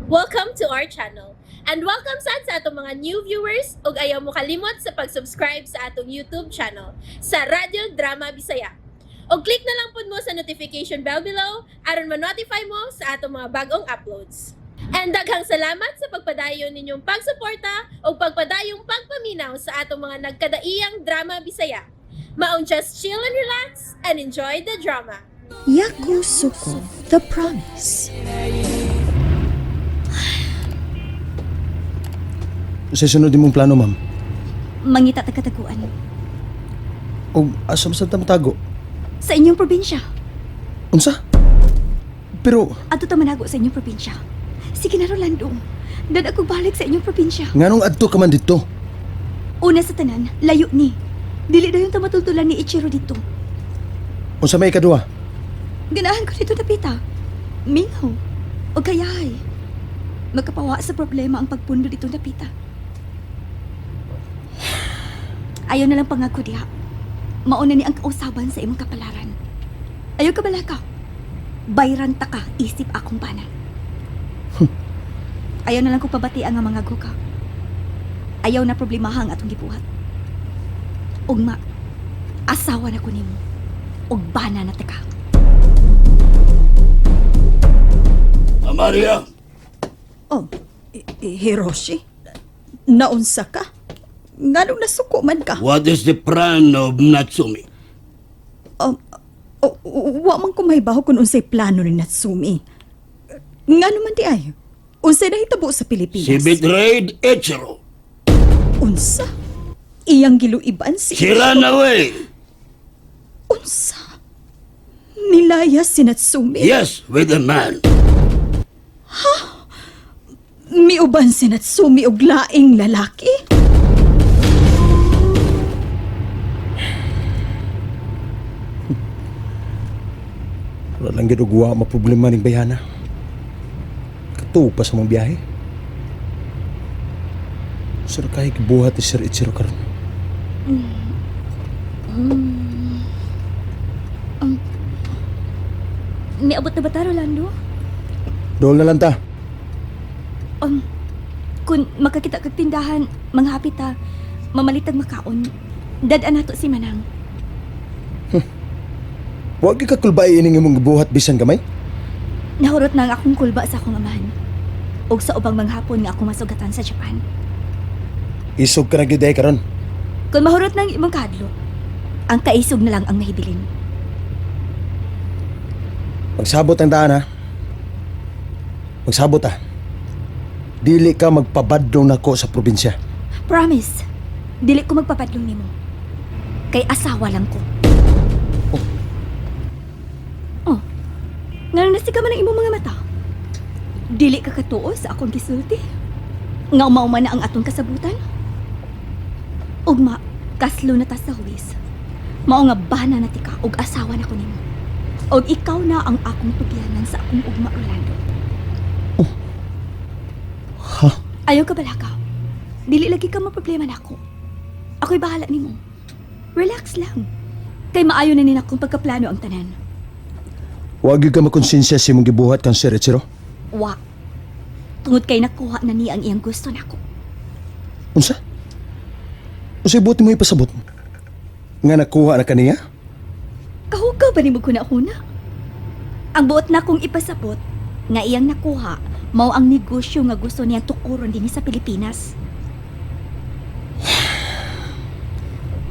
Welcome to our channel. And welcome sa atong mga new viewers ug ayaw mo kalimot sa pag-subscribe sa atong YouTube channel sa Radio Drama Bisaya. O click na lang pud mo sa notification bell below aron ma-notify mo sa atong mga bagong uploads. And daghang salamat sa pagpadayon ninyong pagsuporta o pagpadayong pagpaminaw sa atong mga nagkadaiyang Drama Bisaya. Maong just chill and relax and enjoy the drama. Yakusuko, The Promise. Sa sunod mong plano, ma'am. Mangita taga-taguan. O asam sa tamatago? Sa inyong probinsya. Unsa? Pero, Ato ta manago sa inyong probinsya. Sige na, Rolando. Dad ako balik sa inyong probinsya. nganong adto ka man dito? Una sa tanan, layo ni. Dili dayon ta matultulan ni Ichiro dito. Unsa may kadua? Ganahan ko dito napita. Mingaw. O kayahay. Magkapawa sa problema ang pagpundo dito napita. Ayaw na lang pangako diha. Mauna ni ang kausaban sa imong kapalaran. Ayaw ka balaka. Bayran ta ka, isip akong bana. Ayaw na lang kong pabati ang mga guka. Ayaw na problemahang atong gibuhat. Ugma, asawa na ko nimo. Ug bana na ta ka. Amaria! Oh, Hiroshi? Naunsa ka? Nganong nasuko man ka? What is the plan of Natsumi? Wa man ko mahibaw kung unsay plano ni Natsumi. Ngano man di ay? Unsay nahitabo sa Pilipinas? Si betrayed Ichiro. Unsa? Iyang giluiban si... She ran away. Unsa? Nilaya si Natsumi? Yes, with a man. Miuban si Natsumi og laing lalaki? Wala lang ginagawa maproblema ning bayana. Katuo pa sa mong biyahe. Sir, kahit buhat ni Sir Ichiro karon. Niabot na ba ta, Rolando? Dool na lang ta. Kung makakita kag tindahan, manghapit ta, mamalitag makaon, dadan nato si Manang. Huwag ka kulbay ining imong buhat bisan gamay. Nahurot na ang akong kulba sa akong amahan. Ug sa ubang manghapon nga akong masugatan sa Japan. Isog ka na gyud karon. Kung mahurot na ang imong kahadlo, ang kaisog na lang ang mahibilin. Magsabot ang daan, ha. Magsabot, ha. Dili ka magpabadlong nako sa probinsya. Promise, dili ko magpapadlong nimo. Kay asawa lang ko. Oh, nga nasiga man ang imong mga mata. Dili ka katuo sa akong gisulti. Nga mao na ang atong kasabutan. Ugma, kaslo na ta sa huwis. Mao nga bana na tika og asawa na ko nimo. Og ikaw na ang akong tugyanan sa akong ugma, Orlando. Ha? Ayaw ka balaka. Dili lagi ka maproblema na ako. Ako'y bahala nimo. Relax lang. Kay maayo na nina akong pagkaplano ang tanan. Huwag ka makonsensya si mong gibuhat kang Sir Ichiro. Wa. Tungod kay nakuha na niya ang iyang gusto nako. Unsa? Unsay buti mo ipasabot? Nga nakuha na kaniya? Kahugaw ba ni mo kuna-una? Ang buot na kong ipasabot nga iyang nakuha mao ang negosyo nga gusto niyang tukuron din sa Pilipinas.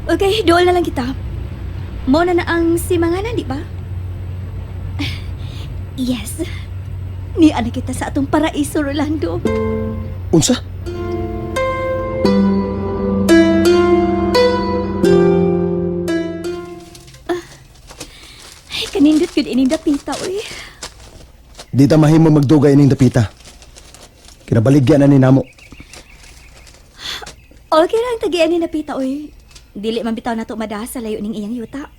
Okay, dool na lang kita. Mo na ang simanganan, di ba? Yes. Ni ana kita sa atong paraiso, Rolando. Unsa? Ay, kanindot yun ining dapita, uy. Di ta mahimo magdugay ining dapita. Kinabaligyan na ni namo. Okay lang, tagian ni napita, uy. Dili man bitaw na to madaha sa layo ning iyang yuta.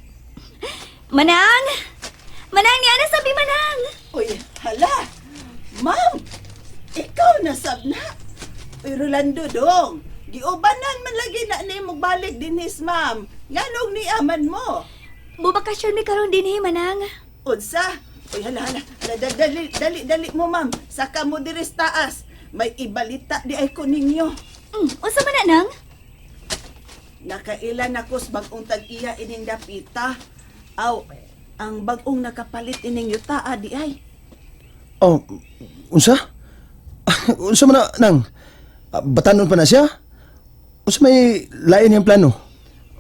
Manang! Manang, niya na sabi, Manang! Uy, hala! Ma'am! Ikaw na sabna! Uy, Rolando dong! Giubanan man lagi na ni magbalik din his ma'am. Nganong ni aman mo? Mubakasyon mi karon din Manang. Unsa? Uy, hala. Dali mo, ma'am. Saka mo diris taas. May ibalita di ay ko ninyo. Unsa man na nang? Nakailan ako sa bagong tag-iya ining dapita. Aw, ang bagong nakapalit ining yuta, di ay. Oh, unsa? Unsa man na, nang? Batanon pa na siya? Unsa may lain niyang plano?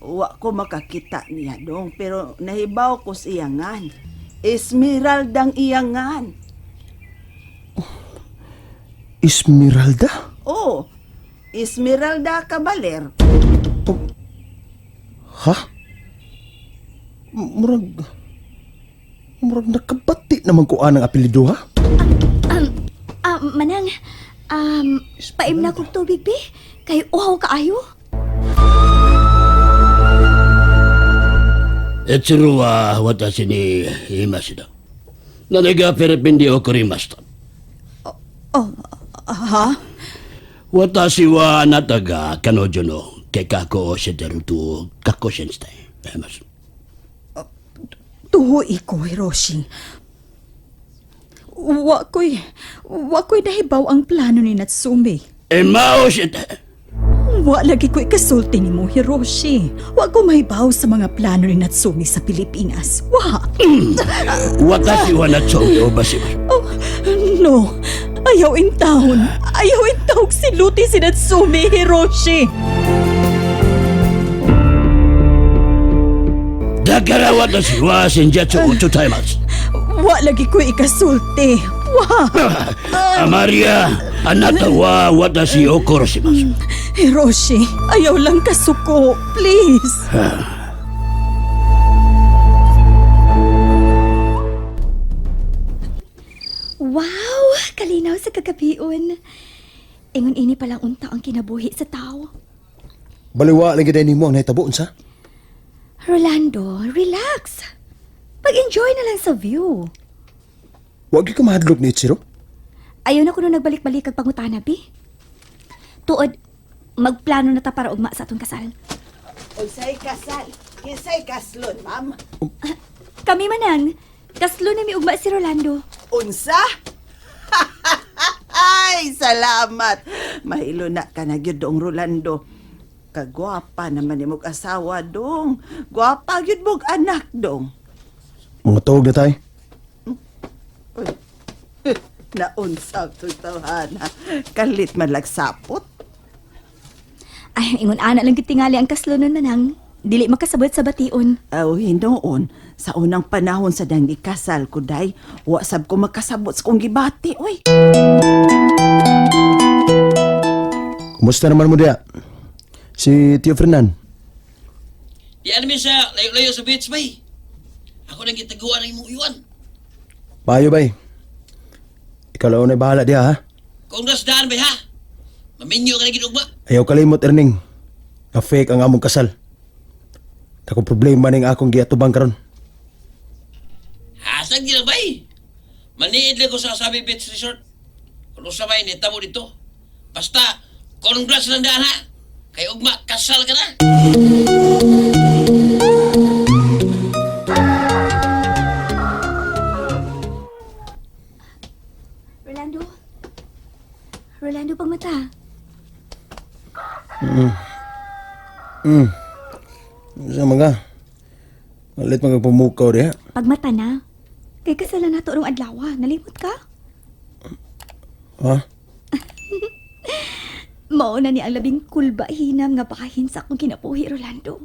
Wa ko makakita niya dong, pero nahibaw ko sa iyangan. Esmeraldang iyangan. Esmeralda? Oh, Esmeralda Cabaler. Ha? Murag nakabati naman ko ang apelido, ha? Manang, paim na kong tubig, be. Kay uhaw kaayo. Etsuru wa watashi ni imashida. Nanaga perepindi okurimashita. Ha? Watashi wa anata ga kanojo no kekako o shiteru to kakko shinshitai. Tuho iko, Hiroshi. Wako'y nahibaw ang plano ni Natsumi. Mao shite. Wa lagi ko'y kasulti ni mo, Hiroshi. Wa ko mahibaw sa mga plano ni Natsumi sa Pilipinas. Wa! Watashi wa Natsumi o bashimasu. Oh, no. Ayaw in taon. Ayaw in taog siluti si Natsumi, Hiroshi. Dakara watashi wa senjatsu o tsutaimasu. Wa lagi ko'y ikasulti. Wa! Amaria, anata wa watashi o koroshimasu. Hiroshi, ayaw lang kasuko. Please. Wow! Kalinaw sa kagabion. Ingon ini palang unta ang kinabuhi sa tao. Baliwa lang gid nimo ang nahitabo, unsa? Rolando, relax. Pag-enjoy na lang sa view. Wag ka mahadlok ni Ichiro. Ayaw na ko nung nagbalik-balik kag pangutana, bi. Tuod, magplano na ta para ugma sa atong kasal. Unsay kasal? Kinsay kaslon, ma'am? Kami manang, kaslo na mi ugma si Rolando. Unsa? Ay, salamat. Mahilo na ka na gyud dong Rolando. Kagwapa naman ni mong asawa dong. Gwapa gyud mong anak dong. Mga tuog na tay. Uy, naunsa to tawhana. Kalit man lagsapot. Ay, ingon ana lang gitingali ang kaslo nun manang. Dili makasabot sa bation. Aw, hinoon. Sa unang panahon sa dang ikasal ko, day, wasab ko makasabot sa kong gibati, uy. Kumusta naman mo diya? Si Tio Fernan. Di namin siya layo-layo sa beach, bay. Ako nang gitaguan ng imong iwan. Payo bay. Ikaw lang na bahala diya, ha? Kung nasdaan, bay, ha? Maminyo ka na ginugma. Ayaw kalimot, Erning. Na fake ang among kasal. Takong problema ning akong giatubang karon. Hasag di lang, bay. Maniid lang ko sa Asabi Beach Resort. Kung sa bay, nitamo dito. Basta, congrats lang daan, ha? Kay ugma, kasal ka na. Rolando? Rolando, pagmata. Sa mga. Malit mga pumukaw diya. Pagmata na. Kay kasalan nato rong adlaw, nalimot ka? Ha? Mao na ni ang labing kulba hinam nga bahin sa akong kinabuhi, Rolando.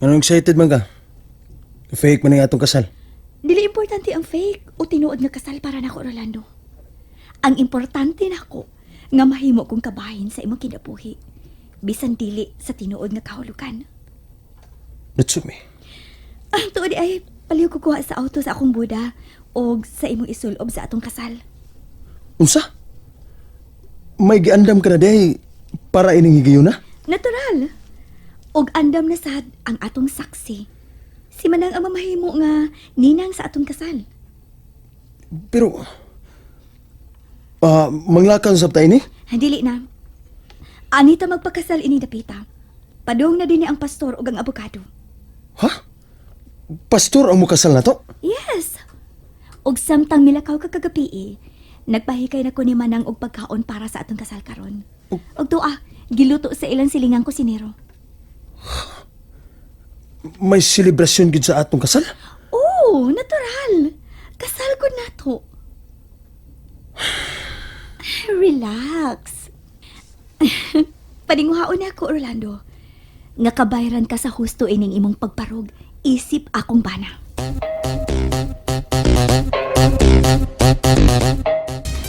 Anong excited man ka? Fake man ang atong kasal. Dili importante ang fake o tinuod nga kasal para nako, Rolando. Ang importante nako nga mahimo kong kabahin sa imong kinabuhi. Bisan dili sa tinuod nga kahulugan. Natsumi. Tuod ay paliw ko kuha sa auto sa akong buda o sa imong isulob sa atong kasal. Unsa? May giandam ka na day para ining higayon na? Natural. Og andam na sad ang atong saksi. Si manang ang mamahimo nga ninang sa atong kasal. Pero, manglakan sa tayo ni? Dili na. Anita magpakasal ini dapita. Padung na din ang pastor ug ang abogado. Ha? Pastor ang mukasal na to? Yes. Og samtang milakaw ka kagabi, nagpahikay na ko ni Manang og pagkaon para sa atong kasal karon. Og tuwa, giluto sa ilang silingang kusinero. May selebrasyon gid sa atong kasal? Oh, natural. Kasal ko na to. Relax. Padinguhaon na ako, Orlando. Nga kabayran ka sa husto ining imong pagparog. Isip akong bana.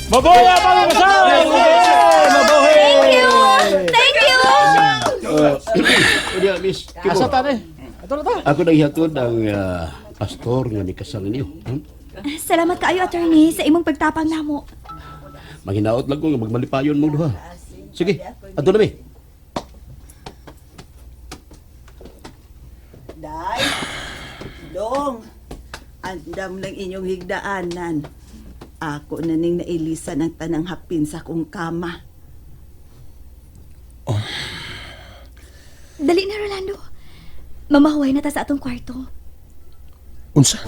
Mabuhay ang pagkakasal! Thank you! Thank you! Unya, Miss Kibo. Asa tani? Ito na ta. Ako nang ihatod ang pastor nga ni kasal niyo. Salamat kaayo, attorney, sa imong pagtapang namo. Manghinaot lang ko nga magmalipayon mo duha. Sige, ato na mi. Day, Dong, andam lang inyong higdaanan. Ako na ning nailisan ng tanang hapin sa kong kama. Dali na, Rolando. Mamahuway na ta sa atong kwarto. Unsa?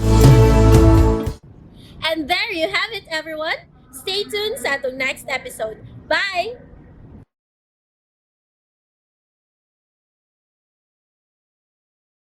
And there you have it, everyone. Stay tuned sa atong next episode. Bye!